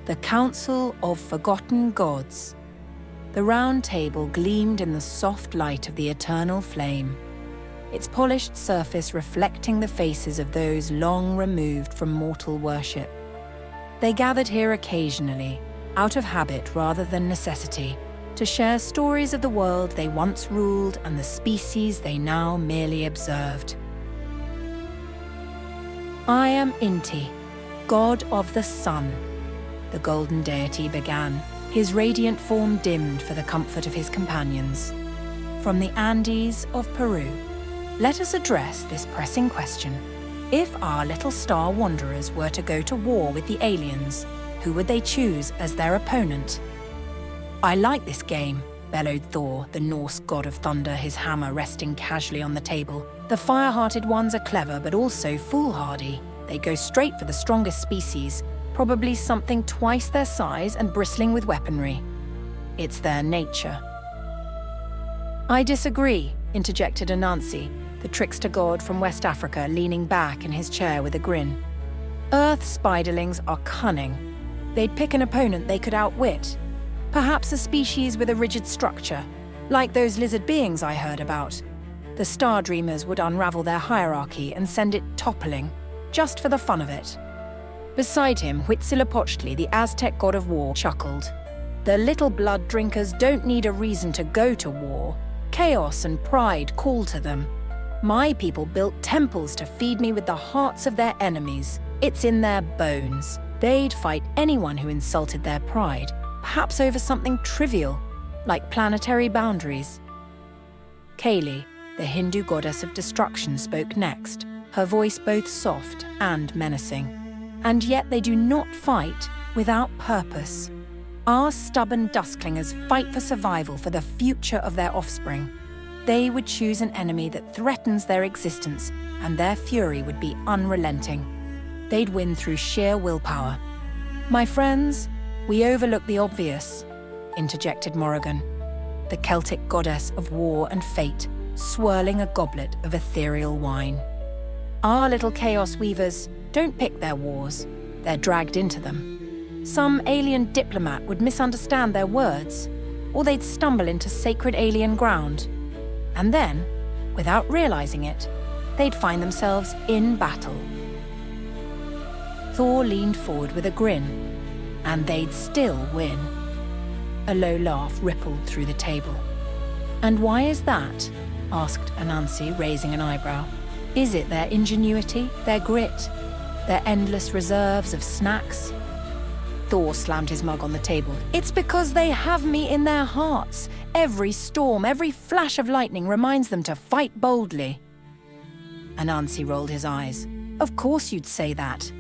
The Council of Forgotten Gods. The round table gleamed in the soft light of the eternal flame, its polished surface reflecting the faces of those long removed from mortal worship. They gathered here occasionally, out of habit rather than necessity, to share stories of the world they once ruled and the species they now merely observed. "I am Inti, god of the sun," the golden deity began, his radiant form dimmed for the comfort of his companions. "From the Andes of Peru, let us address this pressing question. If our little star wanderers were to go to war with the aliens, who would they choose as their opponent?" "I like this game," bellowed Thor, the Norse god of thunder, his hammer resting casually on the table. "The fire-hearted ones are clever, but also foolhardy. They go straight for the strongest species, probably something twice their size and bristling with weaponry. It's their nature." "I disagree," interjected Anansi, the trickster god from West Africa, leaning back in his chair with a grin. "Earth spiderlings are cunning. They'd pick an opponent they could outwit. Perhaps a species with a rigid structure, like those lizard beings I heard about. The Star Dreamers would unravel their hierarchy and send it toppling, just for the fun of it." Beside him, Huitzilopochtli, the Aztec god of war, chuckled. "The little blood drinkers don't need a reason to go to war. Chaos and pride call to them. My people built temples to feed me with the hearts of their enemies. It's in their bones. They'd fight anyone who insulted their pride, perhaps over something trivial, like planetary boundaries." Kali, the Hindu goddess of destruction, spoke next, her voice both soft and menacing. "And yet they do not fight without purpose. Our stubborn dustclingers fight for survival, for the future of their offspring. They would choose an enemy that threatens their existence, and their fury would be unrelenting. They'd win through sheer willpower." "My friends, we overlook the obvious," interjected Morrigan, the Celtic goddess of war and fate, swirling a goblet of ethereal wine. "Our little chaos weavers don't pick their wars, they're dragged into them. Some alien diplomat would misunderstand their words, or they'd stumble into sacred alien ground. And then, without realizing it, they'd find themselves in battle." Thor leaned forward with a grin. "And they'd still win." A low laugh rippled through the table. "And why is that?" asked Anansi, raising an eyebrow. "Is it their ingenuity, their grit, their endless reserves of snacks?" Thor slammed his mug on the table. "It's because they have me in their hearts. Every storm, every flash of lightning reminds them to fight boldly." Anansi rolled his eyes. "Of course you'd say that."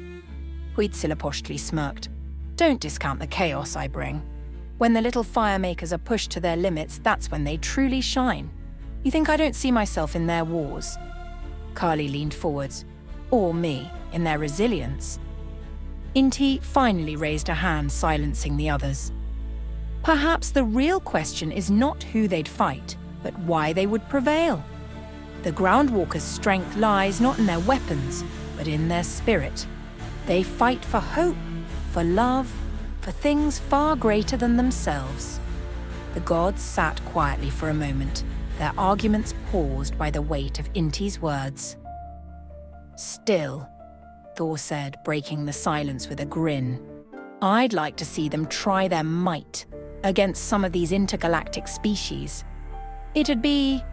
Huitzilopochtli smirked. "Don't discount the chaos I bring. When the little firemakers are pushed to their limits, that's when they truly shine. You think I don't see myself in their wars?" Kali leaned forwards. "Or me, in their resilience." Inti finally raised a hand, silencing the others. "Perhaps the real question is not who they'd fight, but why they would prevail. The Groundwalkers' strength lies not in their weapons, but in their spirit. They fight for hope, for love, for things far greater than themselves." The gods sat quietly for a moment, their arguments paused by the weight of Inti's words. "Still," Thor said, breaking the silence with a grin, "I'd like to see them try their might against some of these intergalactic species. It'd be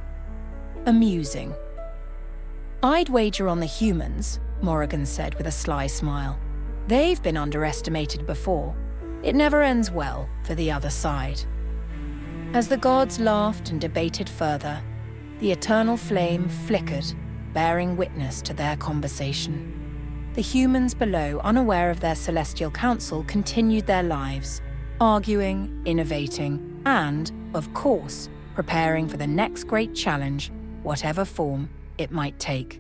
amusing." "I'd wager on the humans," Morrigan said with a sly smile. "They've been underestimated before. It never ends well for the other side." As the gods laughed and debated further, the eternal flame flickered, bearing witness to their conversation. The humans below, unaware of their celestial council, continued their lives, arguing, innovating, and, of course, preparing for the next great challenge, whatever form it might take.